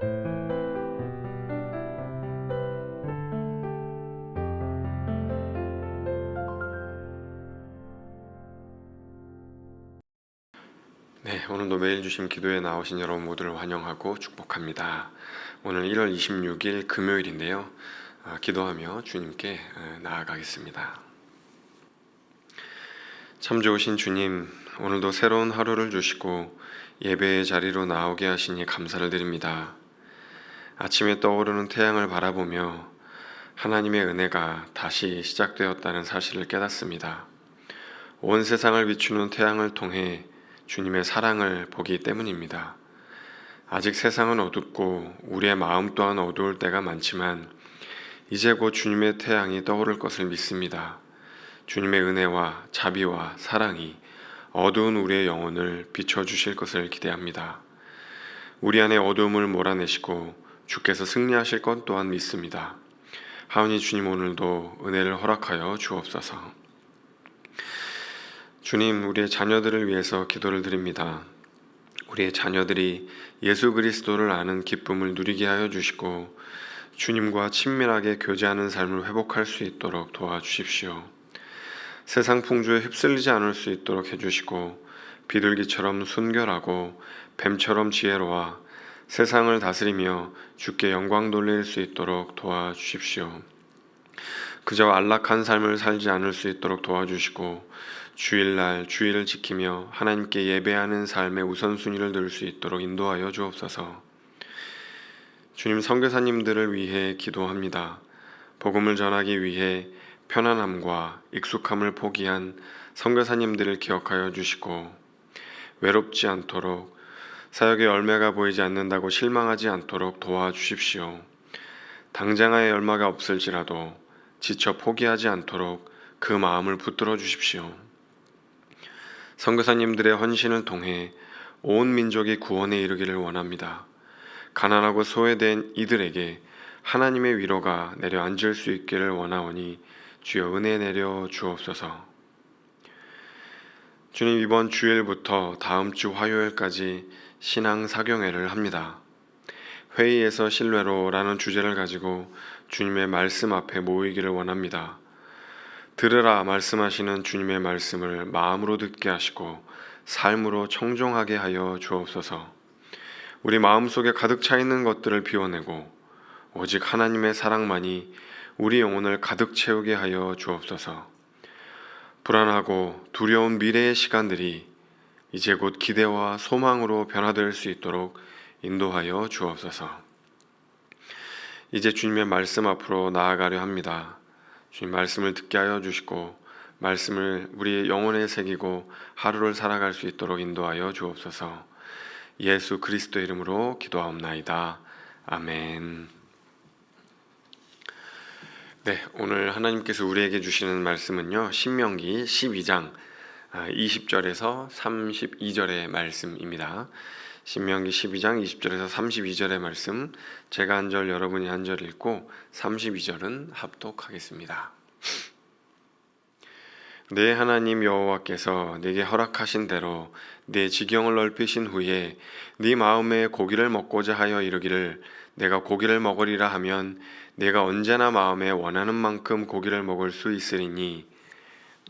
네, 오늘도 매일 주신 기도에 나오신 여러분 모두를 환영하고 축복합니다. 오늘 1월 26일 금요일인데요. 기도하며 주님께 나아가겠습니다. 참 좋으신 주님, 오늘도 새로운 하루를 주시고 예배의 자리로 나오게 하시니 감사를 드립니다. 아침에 떠오르는 태양을 바라보며 하나님의 은혜가 다시 시작되었다는 사실을 깨닫습니다. 온 세상을 비추는 태양을 통해 주님의 사랑을 보기 때문입니다. 아직 세상은 어둡고 우리의 마음 또한 어두울 때가 많지만 이제 곧 주님의 태양이 떠오를 것을 믿습니다. 주님의 은혜와 자비와 사랑이 어두운 우리의 영혼을 비춰주실 것을 기대합니다. 우리 안에 어두움을 몰아내시고 주께서 승리하실 것 또한 믿습니다. 하오니 주님, 오늘도 은혜를 허락하여 주옵소서. 주님, 우리의 자녀들을 위해서 기도를 드립니다. 우리의 자녀들이 예수 그리스도를 아는 기쁨을 누리게 하여 주시고 주님과 친밀하게 교제하는 삶을 회복할 수 있도록 도와주십시오. 세상 풍조에 휩쓸리지 않을 수 있도록 해주시고 비둘기처럼 순결하고 뱀처럼 지혜로워 세상을 다스리며 주께 영광 돌릴 수 있도록 도와주십시오. 그저 안락한 삶을 살지 않을 수 있도록 도와주시고 주일날 주일을 지키며 하나님께 예배하는 삶의 우선순위를 둘 수 있도록 인도하여 주옵소서. 주님, 선교사님들을 위해 기도합니다. 복음을 전하기 위해 편안함과 익숙함을 포기한 선교사님들을 기억하여 주시고 외롭지 않도록, 사역의 열매가 보이지 않는다고 실망하지 않도록 도와주십시오. 당장의 열매가 없을지라도 지쳐 포기하지 않도록 그 마음을 붙들어 주십시오. 선교사님들의 헌신을 통해 온 민족이 구원에 이르기를 원합니다. 가난하고 소외된 이들에게 하나님의 위로가 내려앉을 수 있기를 원하오니 주여 은혜 내려 주옵소서. 주님, 이번 주일부터 다음 주 화요일까지 신앙 사경회를 합니다. 회의에서 신뢰로라는 주제를 가지고 주님의 말씀 앞에 모이기를 원합니다. 들으라 말씀하시는 주님의 말씀을 마음으로 듣게 하시고 삶으로 청종하게 하여 주옵소서. 우리 마음속에 가득 차 있는 것들을 비워내고 오직 하나님의 사랑만이 우리 영혼을 가득 채우게 하여 주옵소서. 불안하고 두려운 미래의 시간들이 이제 곧 기대와 소망으로 변화될 수 있도록 인도하여 주옵소서. 이제 주님의 말씀 앞으로 나아가려 합니다. 주님, 말씀을 듣게 하여 주시고 말씀을 우리의 영혼에 새기고 하루를 살아갈 수 있도록 인도하여 주옵소서. 예수 그리스도 이름으로 기도하옵나이다. 아멘. 네, 오늘 하나님께서 우리에게 주시는 말씀은요, 신명기 12장 20절에서 32절의 말씀입니다. 신명기 12장 20절에서 32절의 말씀, 제가 한 절 여러분이 한 절 읽고 32절은 합독하겠습니다. 내 하나님 여호와께서 네게 허락하신 대로 네 지경을 넓히신 후에 네 마음에 고기를 먹고자 하여 이르기를 내가 고기를 먹으리라 하면 내가 언제나 마음에 원하는 만큼 고기를 먹을 수 있으리니,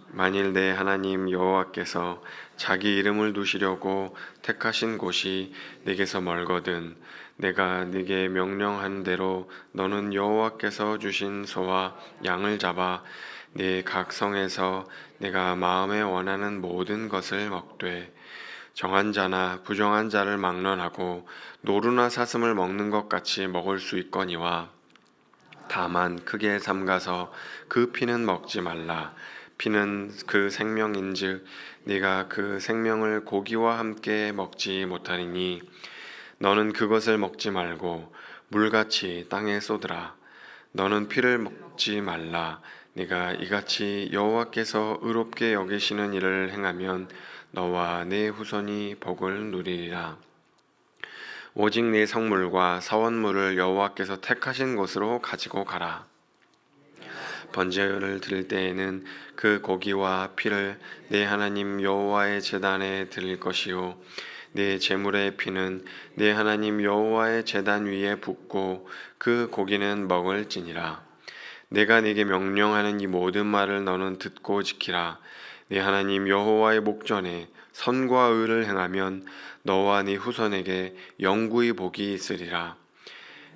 만일 내 하나님 여호와께서 자기 이름을 두시려고 택하신 곳이 네게서 멀거든 내가 네게 명령한 대로 너는 여호와께서 주신 소와 양을 잡아 네 각 성에서 내가 마음에 원하는 모든 것을 먹되 정한 자나 부정한 자를 막론하고 노루나 사슴을 먹는 것 같이 먹을 수 있거니와, 다만 크게 삼가서 그 피는 먹지 말라. 피는 그 생명인즉 네가 그 생명을 고기와 함께 먹지 못하리니 너는 그것을 먹지 말고 물같이 땅에 쏟으라. 너는 피를 먹지 말라. 네가 이같이 여호와께서 의롭게 여기시는 일을 행하면 너와 네 후손이 복을 누리리라. 오직 네 성물과 사원물을 여호와께서 택하신 곳으로 가지고 가라. 번제를 드릴 때에는 그 고기와 피를 내 하나님 여호와의 제단에 드릴 것이요 내 제물의 피는 내 하나님 여호와의 제단 위에 붓고 그 고기는 먹을지니라. 내가 네게 명령하는 이 모든 말을 너는 듣고 지키라. 네 하나님 여호와의 목전에 선과 의를 행하면 너와 네 후손에게 영구히 복이 있으리라.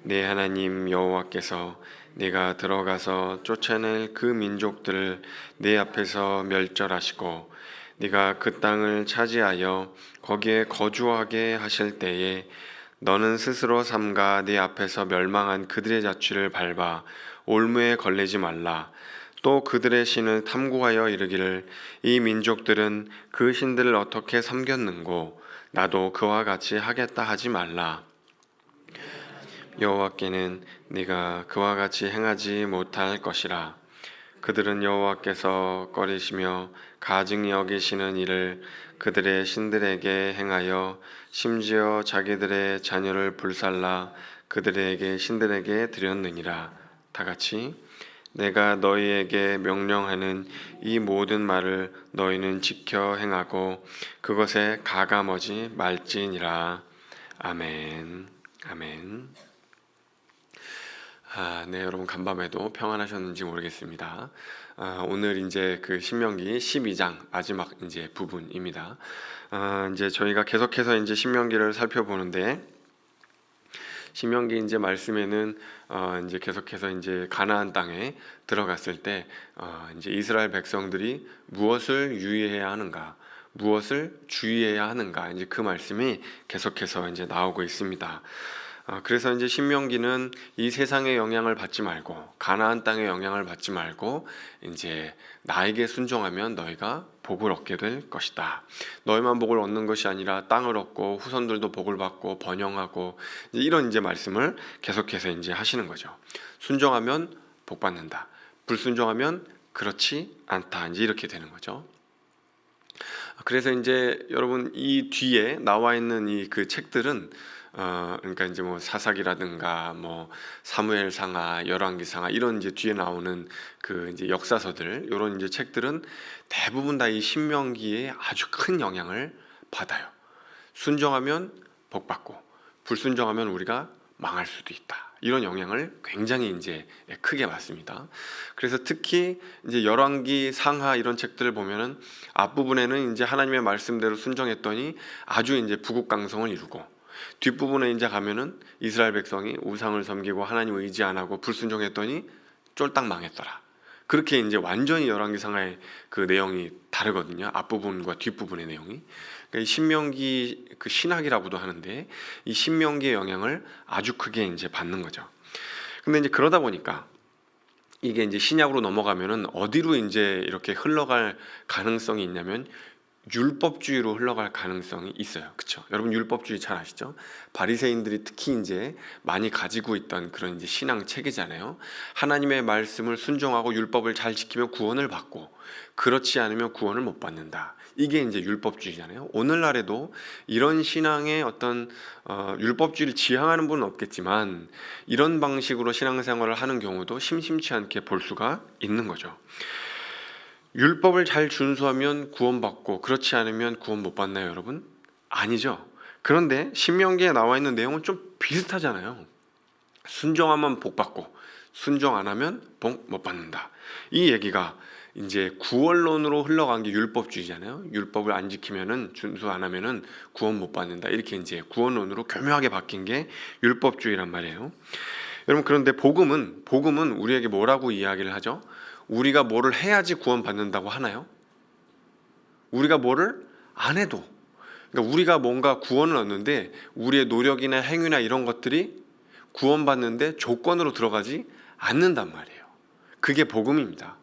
네 하나님 여호와께서 네가 들어가서 쫓아낼 그 민족들을 네 앞에서 멸절하시고 네가 그 땅을 차지하여 거기에 거주하게 하실 때에 너는 스스로 삼가 네 앞에서 멸망한 그들의 자취를 밟아 올무에 걸리지 말라. 또 그들의 신을 탐구하여 이르기를 이 민족들은 그 신들을 어떻게 섬겼는고 나도 그와 같이 하겠다 하지 말라. 여호와께는 네가 그와 같이 행하지 못할 것이라. 그들은 여호와께서 꺼리시며 가증히 여기시는 일을 그들의 신들에게 행하여 심지어 자기들의 자녀를 불살라 그들에게 신들에게 드렸느니라. 다 같이 내가 너희에게 명령하는 이 모든 말을 너희는 지켜 행하고 그것에 가감하지 말지니라. 아멘. 아멘. 네, 여러분 간밤에도 평안하셨는지 모르겠습니다. 오늘 이제 그 신명기 12장 마지막 이제 부분입니다. 이제 저희가 계속해서 이제 신명기를 살펴보는데 신명기 이제 말씀에는 이제 계속해서 이제 가나안 땅에 들어갔을 때 이제 이스라엘 백성들이 무엇을 유의해야 하는가, 무엇을 주의해야 하는가 이제 그 말씀이 계속해서 이제 나오고 있습니다. 그래서 이제 신명기는 이 세상의 영향을 받지 말고 가나안 땅의 영향을 받지 말고 이제 나에게 순종하면 너희가 복을 얻게 될 것이다. 너희만 복을 얻는 것이 아니라 땅을 얻고 후손들도 복을 받고 번영하고 이런 이제 말씀을 계속해서 이제 하시는 거죠. 순종하면 복 받는다. 불순종하면 그렇지 않다. 이제 이렇게 되는 거죠. 그래서 이제 여러분 이 뒤에 나와 있는 이 그 책들은 그러니까 이제 뭐 사사기라든가 뭐 사무엘상하, 열왕기상하 이런 이제 뒤에 나오는 그 이제 역사서들 이런 이제 책들은 대부분 다 이 신명기에 아주 큰 영향을 받아요. 순종하면 복 받고 불순종하면 우리가 망할 수도 있다. 이런 영향을 굉장히 이제 크게 받습니다. 그래서 특히 이제 열왕기, 상하 이런 책들을 보면은 앞부분에는 이제 하나님의 말씀대로 순종했더니 아주 이제 부국강성을 이루고 뒷부분에 이제 가면은 이스라엘 백성이 우상을 섬기고 하나님 의지 안 하고 불순종했더니 쫄딱 망했더라. 그렇게 이제 완전히 열왕기상하의 그 내용이 다르거든요. 앞부분과 뒷부분의 내용이. 그러니까 이 신명기 그 신학이라고도 하는데 이 신명기의 영향을 아주 크게 이제 받는 거죠. 근데 이제 그러다 보니까 이게 이제 신약으로 넘어가면은 어디로 이제 이렇게 흘러갈 가능성이 있냐면 율법주의로 흘러갈 가능성이 있어요. 그렇죠? 여러분 율법주의 잘 아시죠? 바리새인들이 특히 이제 많이 가지고 있던 그런 이제 신앙 체계잖아요. 하나님의 말씀을 순종하고 율법을 잘 지키면 구원을 받고 그렇지 않으면 구원을 못 받는다. 이게 이제 율법주의잖아요. 오늘날에도 이런 신앙의 어떤 율법주의를 지향하는 분은 없겠지만 이런 방식으로 신앙생활을 하는 경우도 심심치 않게 볼 수가 있는 거죠. 율법을 잘 준수하면 구원받고 그렇지 않으면 구원 못 받나요, 여러분? 아니죠. 그런데 신명기에 나와 있는 내용은 좀 비슷하잖아요. 순종하면 복 받고 순종 안 하면 복 못 받는다. 이 얘기가 이제 구원론으로 흘러간 게 율법주의잖아요. 율법을 안 지키면은 준수 안 하면은 구원 못 받는다. 이렇게 이제 구원론으로 교묘하게 바뀐 게 율법주의란 말이에요. 여러분 그런데 복음은 우리에게 뭐라고 이야기를 하죠? 우리가 뭐를 해야지 구원받는다고 하나요? 우리가 뭐를 안 해도 그러니까 우리가 뭔가 구원을 얻는데 우리의 노력이나 행위나 이런 것들이 구원받는데 조건으로 들어가지 않는단 말이에요. 그게 복음입니다.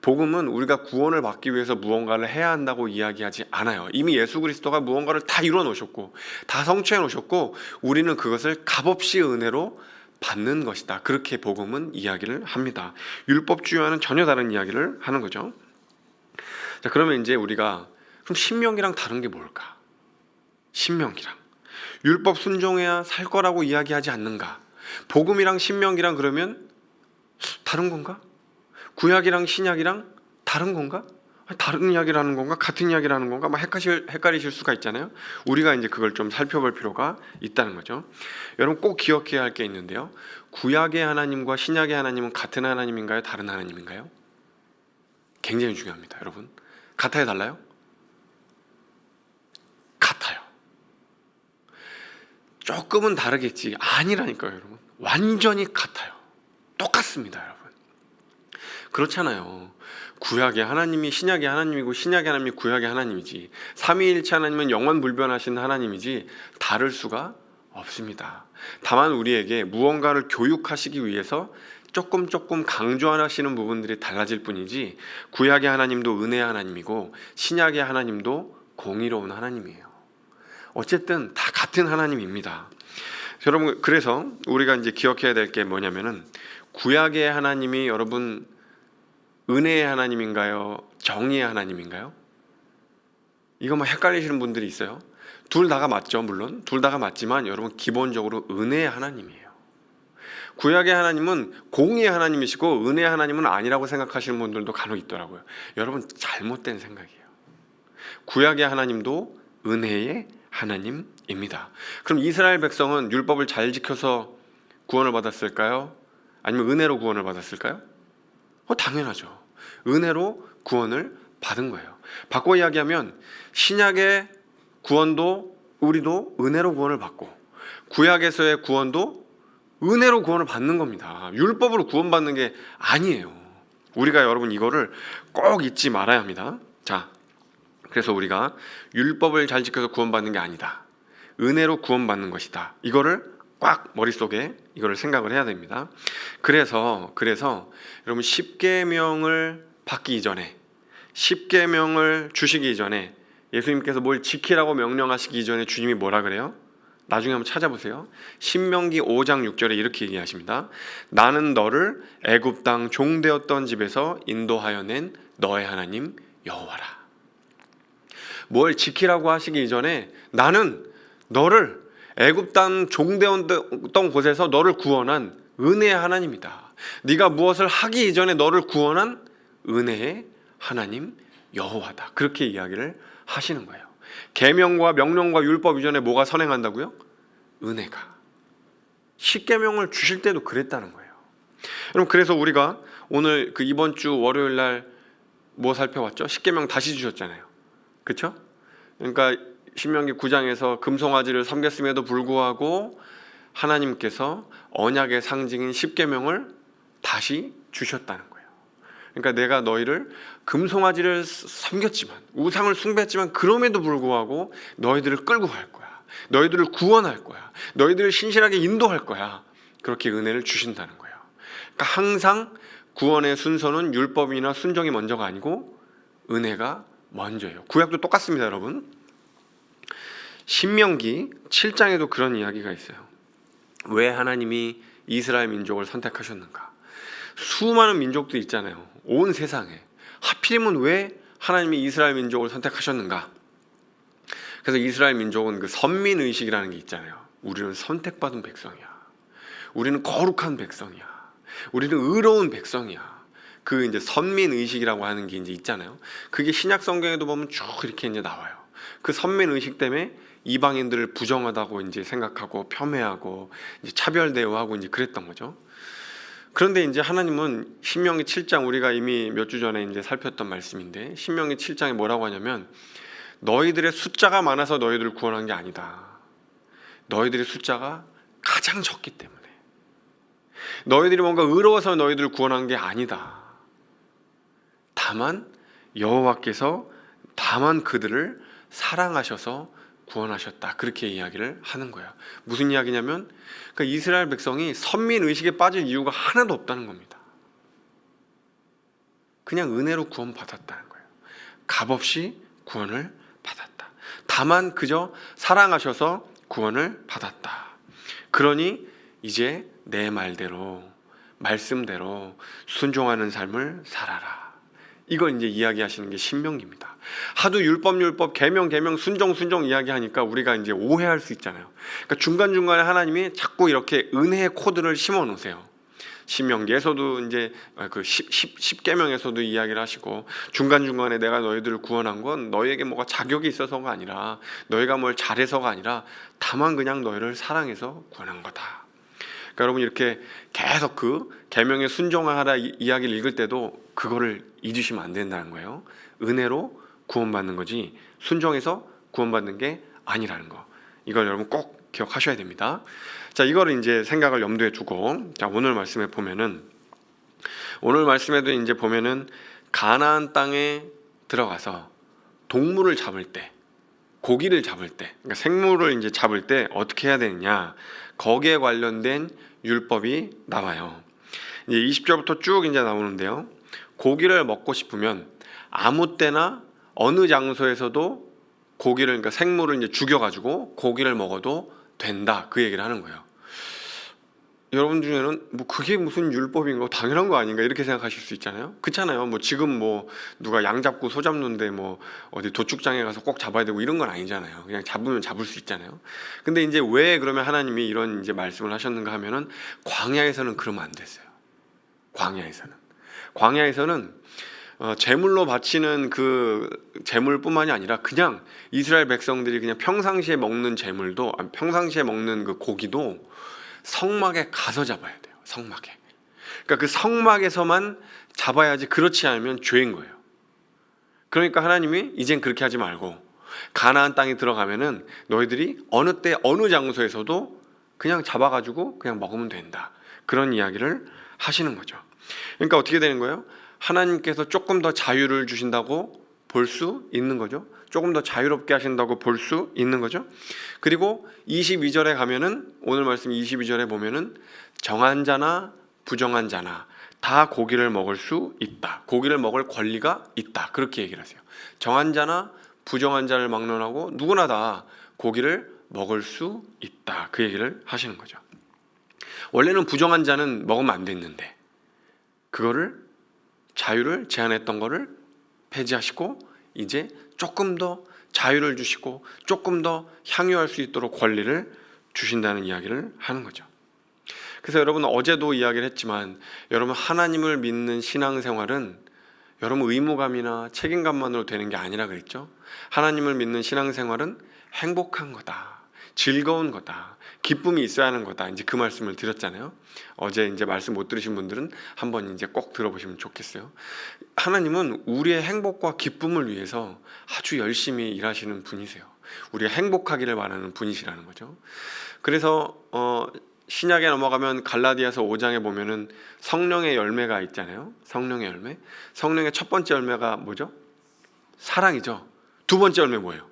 복음은 우리가 구원을 받기 위해서 무언가를 해야 한다고 이야기하지 않아요. 이미 예수 그리스도가 무언가를 다 이루어 놓으셨고 다 성취해 놓으셨고 우리는 그것을 값없이 은혜로 받는 것이다. 그렇게 복음은 이야기를 합니다. 율법주의와는 전혀 다른 이야기를 하는 거죠. 자, 그러면 이제 우리가 그럼 신명기랑 다른 게 뭘까? 신명기랑 율법 순종해야 살 거라고 이야기하지 않는가? 복음이랑 신명기랑 그러면 다른 건가? 구약이랑 신약이랑 다른 건가? 다른 이야기라는 건가 같은 이야기라는 건가 막 헷갈리실 수가 있잖아요. 우리가 이제 그걸 좀 살펴볼 필요가 있다는 거죠. 여러분 꼭 기억해야 할 게 있는데요. 구약의 하나님과 신약의 하나님은 같은 하나님인가요? 다른 하나님인가요? 굉장히 중요합니다. 여러분 같아요? 달라요? 같아요. 조금은 다르겠지 아니라니까요. 여러분 완전히 같아요. 똑같습니다. 여러분 그렇잖아요. 구약의 하나님이 신약의 하나님이고 신약의 하나님이 구약의 하나님이지, 삼위일체 하나님은 영원불변하신 하나님이지 다를 수가 없습니다. 다만 우리에게 무언가를 교육하시기 위해서 조금 강조하시는 부분들이 달라질 뿐이지, 구약의 하나님도 은혜의 하나님이고 신약의 하나님도 공의로운 하나님이에요. 어쨌든 다 같은 하나님입니다. 여러분 그래서 우리가 이제 기억해야 될 게 뭐냐면은, 구약의 하나님이 여러분 은혜의 하나님인가요? 정의의 하나님인가요? 이거 뭐 헷갈리시는 분들이 있어요. 둘 다가 맞죠. 물론 둘 다가 맞지만 여러분 기본적으로 은혜의 하나님이에요. 구약의 하나님은 공의의 하나님이시고 은혜의 하나님은 아니라고 생각하시는 분들도 간혹 있더라고요. 여러분 잘못된 생각이에요. 구약의 하나님도 은혜의 하나님입니다. 그럼 이스라엘 백성은 율법을 잘 지켜서 구원을 받았을까요? 아니면 은혜로 구원을 받았을까요? 당연하죠. 은혜로 구원을 받은 거예요. 바꿔 이야기하면 신약의 구원도 우리도 은혜로 구원을 받고, 구약에서의 구원도 은혜로 구원을 받는 겁니다. 율법으로 구원받는 게 아니에요. 우리가 여러분 이거를 꼭 잊지 말아야 합니다. 자, 그래서 우리가 율법을 잘 지켜서 구원받는 게 아니다, 은혜로 구원받는 것이다, 이거를 꽉 머릿속에 이거를 생각을 해야 됩니다. 그래서 여러분 십계명을 받기 이전에, 십계명을 주시기 이전에, 예수님께서 뭘 지키라고 명령하시기 이전에 주님이 뭐라 그래요? 나중에 한번 찾아보세요. 신명기 5장 6절에 이렇게 얘기하십니다. 나는 너를 애굽 땅 종되었던 집에서 인도하여 낸 너의 하나님 여호와라. 뭘 지키라고 하시기 이전에 나는 너를 애굽 땅 종되었던 곳에서 너를 구원한 은혜의 하나님이다. 네가 무엇을 하기 이전에 너를 구원한 은혜의 하나님 여호와다. 그렇게 이야기를 하시는 거예요. 계명과 명령과 율법 이전에 뭐가 선행한다고요? 은혜가. 십계명을 주실 때도 그랬다는 거예요. 여러분 그래서 우리가 오늘 이번 주 월요일 날 뭐 살펴봤죠? 십계명 다시 주셨잖아요. 그렇죠? 그러니까 신명기 9장에서 금송아지를 섬겼음에도 불구하고 하나님께서 언약의 상징인 십계명을 다시 주셨다는 거예요. 그러니까 내가 너희를 금송아지를 섬겼지만, 우상을 숭배했지만 그럼에도 불구하고 너희들을 끌고 갈 거야. 너희들을 구원할 거야. 너희들을 신실하게 인도할 거야. 그렇게 은혜를 주신다는 거예요. 그러니까 항상 구원의 순서는 율법이나 순종이 먼저가 아니고 은혜가 먼저예요. 구약도 똑같습니다, 여러분. 신명기 7장에도 그런 이야기가 있어요. 왜 하나님이 이스라엘 민족을 선택하셨는가? 수많은 민족도 있잖아요. 온 세상에. 하필이면 왜 하나님이 이스라엘 민족을 선택하셨는가? 그래서 이스라엘 민족은 선민의식이라는 게 있잖아요. 우리는 선택받은 백성이야. 우리는 거룩한 백성이야. 우리는 의로운 백성이야. 이제 선민의식이라고 하는 게 이제 있잖아요. 그게 신약 성경에도 보면 쭉 이렇게 이제 나와요. 그 선민의식 때문에 이방인들을 부정하다고 이제 생각하고 폄훼하고 이제 차별 대우하고 이제 그랬던 거죠. 그런데 이제 하나님은 신명기 7장, 우리가 이미 몇 주 전에 이제 살폈던 말씀인데, 신명기 7장에 뭐라고 하냐면, 너희들의 숫자가 많아서 너희들을 구원한 게 아니다. 너희들의 숫자가 가장 적기 때문에. 너희들이 뭔가 의로워서 너희들을 구원한 게 아니다. 다만 여호와께서 다만 그들을 사랑하셔서 구원하셨다. 그렇게 이야기를 하는 거예요. 무슨 이야기냐면, 그러니까 이스라엘 백성이 선민의식에 빠질 이유가 하나도 없다는 겁니다. 그냥 은혜로 구원받았다는 거예요. 값없이 구원을 받았다. 다만 그저 사랑하셔서 구원을 받았다. 그러니 이제 내 말대로, 말씀대로 순종하는 삶을 살아라. 이걸 이제 이야기하시는 게 신명기입니다. 하도 율법, 계명, 순종 이야기하니까 우리가 이제 오해할 수 있잖아요. 그러니까 중간중간에 하나님이 자꾸 이렇게 은혜의 코드를 심어 놓으세요. 신명기에서도 이제 그 10계명에서도 이야기를 하시고, 중간중간에 내가 너희들을 구원한 건 너희에게 뭐가 자격이 있어서가 아니라, 너희가 뭘 잘해서가 아니라 다만 그냥 너희를 사랑해서 구원한 거다. 그러니까 여러분, 이렇게 계속 그 계명에 순종하라 이야기를 읽을 때도 그거를 잊으시면 안 된다는 거예요. 은혜로 구원받는 거지 순종해서 구원받는 게 아니라는 거. 이걸 여러분 꼭 기억하셔야 됩니다. 자, 이거를 이제 생각을 염두에 두고, 자, 오늘 말씀에 보면은, 오늘 말씀에도 이제 보면은 가나안 땅에 들어가서 동물을 잡을 때, 고기를 잡을 때, 그러니까 생물을 이제 잡을 때 어떻게 해야 되느냐, 거기에 관련된 율법이 나와요. 이제 20절부터 쭉 이제 나오는데요. 고기를 먹고 싶으면 아무 때나 어느 장소에서도 고기를, 그러니까 생물을 이제 죽여가지고 고기를 먹어도 된다, 그 얘기를 하는 거예요. 여러분 중에는 뭐 그게 무슨 율법인가, 당연한 거 아닌가 이렇게 생각하실 수 있잖아요. 그렇잖아요. 뭐 지금 뭐 누가 양 잡고 소 잡는데 뭐 어디 도축장에 가서 꼭 잡아야 되고 이런 건 아니잖아요. 그냥 잡으면 잡을 수 있잖아요. 근데 이제 왜 그러면 하나님이 이런 이제 말씀을 하셨는가 하면은, 광야에서는 그러면 안 됐어요. 광야에서는 제물로 바치는 그 제물뿐만이 아니라 그냥 이스라엘 백성들이 그냥 평상시에 먹는 제물도, 평상시에 먹는 그 고기도 성막에 가서 잡아야 돼요. 성막에. 그러니까 그 성막에서만 잡아야지, 그렇지 않으면 죄인 거예요. 그러니까 하나님이 이젠 그렇게 하지 말고 가나안 땅에 들어가면은 너희들이 어느 때 어느 장소에서도 그냥 잡아가지고 그냥 먹으면 된다, 그런 이야기를 하시는 거죠. 그러니까 어떻게 되는 거예요? 하나님께서 조금 더 자유를 주신다고 볼 수 있는 거죠. 조금 더 자유롭게 하신다고 볼 수 있는 거죠. 그리고 22절에 가면은, 오늘 말씀 22절에 보면은 정한 자나 부정한 자나 다 고기를 먹을 수 있다, 고기를 먹을 권리가 있다, 그렇게 얘기를 하세요. 정한 자나 부정한 자를 막론하고 누구나 다 고기를 먹을 수 있다, 그 얘기를 하시는 거죠. 원래는 부정한 자는 먹으면 안 됐는데 그거를, 자유를 제한했던 거를 폐지하시고 이제 조금 더 자유를 주시고 조금 더 향유할 수 있도록 권리를 주신다는 이야기를 하는 거죠. 그래서 여러분, 어제도 이야기를 했지만, 여러분 하나님을 믿는 신앙생활은 여러분 의무감이나 책임감만으로 되는 게 아니라 그랬죠. 하나님을 믿는 신앙생활은 행복한 거다, 즐거운 거다, 기쁨이 있어야 하는 거다, 이제 그 말씀을 드렸잖아요. 어제 이제 말씀 못 들으신 분들은 한번 이제 꼭 들어보시면 좋겠어요. 하나님은 우리의 행복과 기쁨을 위해서 아주 열심히 일하시는 분이세요. 우리가 행복하기를 바라는 분이시라는 거죠. 그래서 신약에 넘어가면 갈라디아서 5장에 보면은 성령의 열매가 있잖아요. 성령의 열매. 성령의 첫 번째 열매가 뭐죠? 사랑이죠. 두 번째 열매 뭐예요?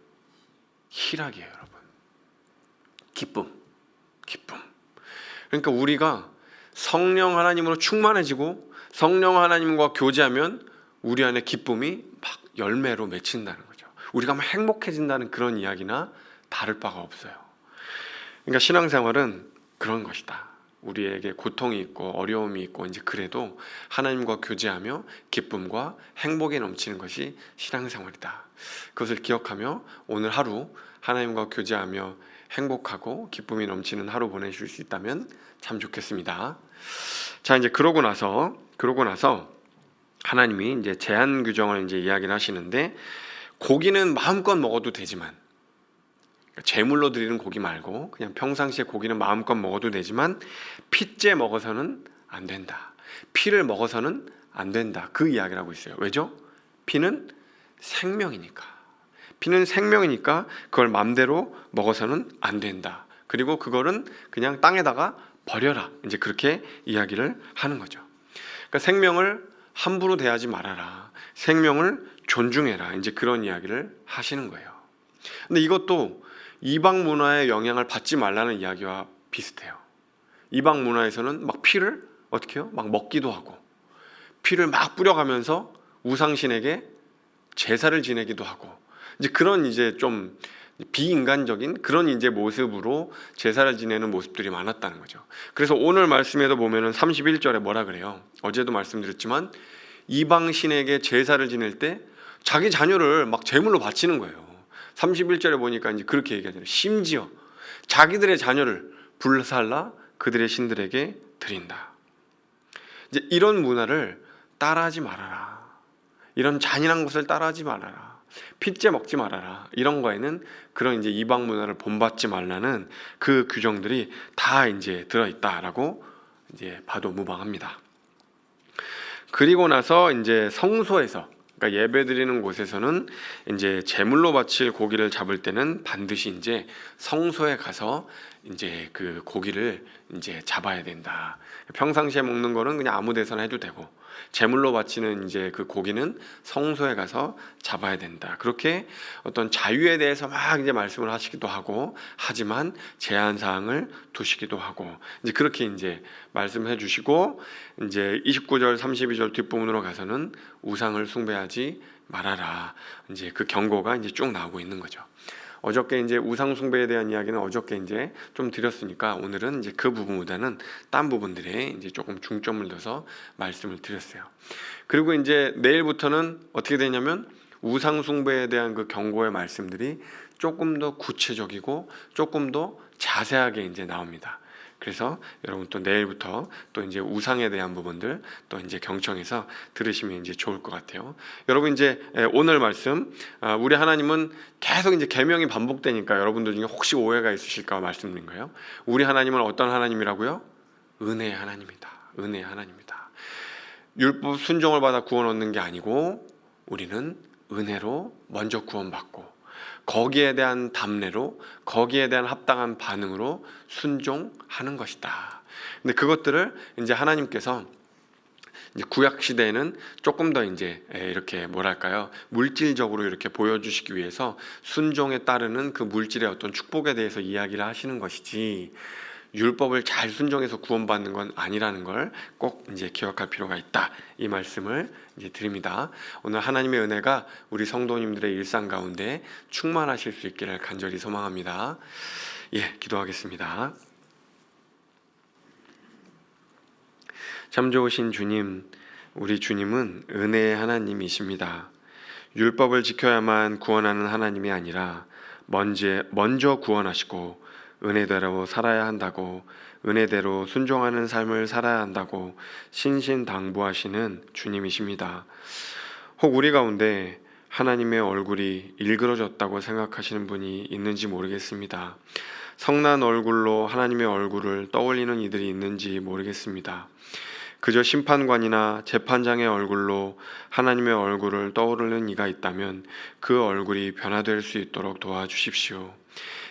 희락이에요, 여러분. 기쁨. 그러니까 우리가 성령 하나님으로 충만해지고 성령 하나님과 교제하면 우리 안에 기쁨이 막 열매로 맺힌다는 거죠. 우리가 막 행복해진다는 그런 이야기나 다를 바가 없어요. 그러니까 신앙생활은 그런 것이다. 우리에게 고통이 있고 어려움이 있고 이제 그래도 하나님과 교제하며 기쁨과 행복이 넘치는 것이 신앙생활이다. 그것을 기억하며 오늘 하루 하나님과 교제하며 행복하고 기쁨이 넘치는 하루 보내실 수 있다면 참 좋겠습니다. 자, 이제 그러고 나서 하나님이 이제 제한 규정을 이제 이야기를 하시는데, 고기는 마음껏 먹어도 되지만, 제물로 드리는 고기 말고 그냥 평상시에 고기는 마음껏 먹어도 되지만 핏째 먹어서는 안 된다, 피를 먹어서는 안 된다, 그 이야기를 하고 있어요. 왜죠? 피는 생명이니까 그걸 마음대로 먹어서는 안 된다. 그리고 그거는 그냥 땅에다가 버려라, 이제 그렇게 이야기를 하는 거죠. 그러니까 생명을 함부로 대하지 말아라, 생명을 존중해라, 이제 그런 이야기를 하시는 거예요. 근데 이것도 이방 문화의 영향을 받지 말라는 이야기와 비슷해요. 이방 문화에서는 막 피를 어떻게 해요? 막 먹기도 하고 피를 막 뿌려가면서 우상신에게 제사를 지내기도 하고, 이제 그런 이제 좀 비인간적인 그런 이제 모습으로 제사를 지내는 모습들이 많았다는 거죠. 그래서 오늘 말씀에도 보면은 31절에 뭐라 그래요? 어제도 말씀드렸지만 이방 신에게 제사를 지낼 때 자기 자녀를 막 제물로 바치는 거예요. 31절에 보니까 이제 그렇게 얘기하잖아요. 심지어 자기들의 자녀를 불살라 그들의 신들에게 드린다. 이제 이런 문화를 따라하지 말아라. 이런 잔인한 것을 따라하지 말아라. 핏째 먹지 말아라. 이런 거에는 그런 이제 이방 문화를 본받지 말라는 그 규정들이 다 이제 들어있다라고 이제 봐도 무방합니다. 그리고 나서 이제 성소에서, 그러니까 예배드리는 곳에서는 이제 제물로 바칠 고기를 잡을 때는 반드시 이제 성소에 가서 이제 그 고기를 이제 잡아야 된다. 평상시에 먹는 거는 그냥 아무 데서나 해도 되고, 제물로 바치는 이제 그 고기는 성소에 가서 잡아야 된다. 그렇게 어떤 자유에 대해서 막 이제 말씀을 하시기도 하고, 하지만 제한 사항을 두시기도 하고, 이제 그렇게 이제 말씀해 주시고, 이제 29절 32절 뒷부분으로 가서는 우상을 숭배하지 말아라. 이제 그 경고가 이제 쭉 나오고 있는 거죠. 어저께 이제 우상 숭배에 대한 이야기는 어저께 이제 좀 드렸으니까 오늘은 이제 그 부분보다는 딴 부분들에 이제 조금 중점을 둬서 말씀을 드렸어요. 그리고 이제 내일부터는 어떻게 되냐면 우상 숭배에 대한 그 경고의 말씀들이 조금 더 구체적이고 조금 더 자세하게 이제 나옵니다. 그래서 여러분 또 내일부터 또 이제 우상에 대한 부분들 또 이제 경청해서 들으시면 이제 좋을 것 같아요. 여러분 이제 오늘 말씀, 우리 하나님은 계속 이제 계명이 반복되니까 여러분들 중에 혹시 오해가 있으실까 말씀드린 거예요. 우리 하나님은 어떤 하나님이라고요? 은혜의 하나님이다. 은혜의 하나님이다. 율법 순종을 받아 구원 얻는 게 아니고 우리는 은혜로 먼저 구원받고 거기에 대한 담례로, 거기에 대한 합당한 반응으로 순종하는 것이다. 근데 그것들을 이제 하나님께서 이제 구약 시대에는 조금 더 이제 이렇게 뭐랄까요, 물질적으로 이렇게 보여주시기 위해서 순종에 따르는 그 물질의 어떤 축복에 대해서 이야기를 하시는 것이지, 율법을 잘 순종해서 구원받는 건 아니라는 걸 꼭 이제 기억할 필요가 있다. 이 말씀을 이제 드립니다. 오늘 하나님의 은혜가 우리 성도님들의 일상 가운데 충만하실 수 있기를 간절히 소망합니다. 예, 기도하겠습니다. 참 좋으신 주님, 우리 주님은 은혜의 하나님이십니다. 율법을 지켜야만 구원하는 하나님이 아니라 먼저 구원하시고 은혜대로 살아야 한다고, 은혜대로 순종하는 삶을 살아야 한다고 신신당부하시는 주님이십니다. 혹 우리 가운데 하나님의 얼굴이 일그러졌다고 생각하시는 분이 있는지 모르겠습니다. 성난 얼굴로 하나님의 얼굴을 떠올리는 이들이 있는지 모르겠습니다. 그저 심판관이나 재판장의 얼굴로 하나님의 얼굴을 떠오르는 이가 있다면 그 얼굴이 변화될 수 있도록 도와주십시오.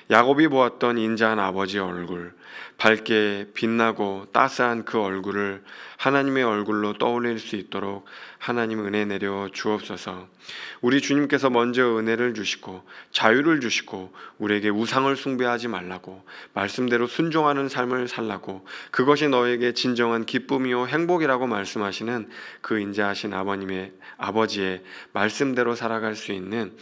야곱이 보았던 인자한 아버지의 얼굴, 밝게 빛나고 따스한 그 얼굴을 하나님의 얼굴로 떠올릴 수 있도록 하나님 은혜 내려 주옵소서. 우리 주님께서 먼저 은혜를 주시고 자유를 주시고 우리에게 우상을 숭배하지 말라고, 말씀대로 순종하는 삶을 살라고, 그것이 너에게 진정한 기쁨이요 행복이라고 말씀하시는 그 인자하신 아버지의 말씀대로 살아갈 수 있는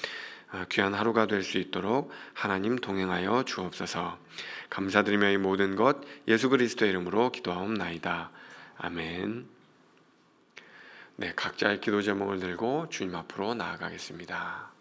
귀한 하루가 될 수 있도록 하나님 동행하여 주옵소서. 감사드리며 이 모든 것 예수 그리스도의 이름으로 기도하옵나이다. 아멘. 네, 각자의 기도 제목을 들고 주님 앞으로 나아가겠습니다.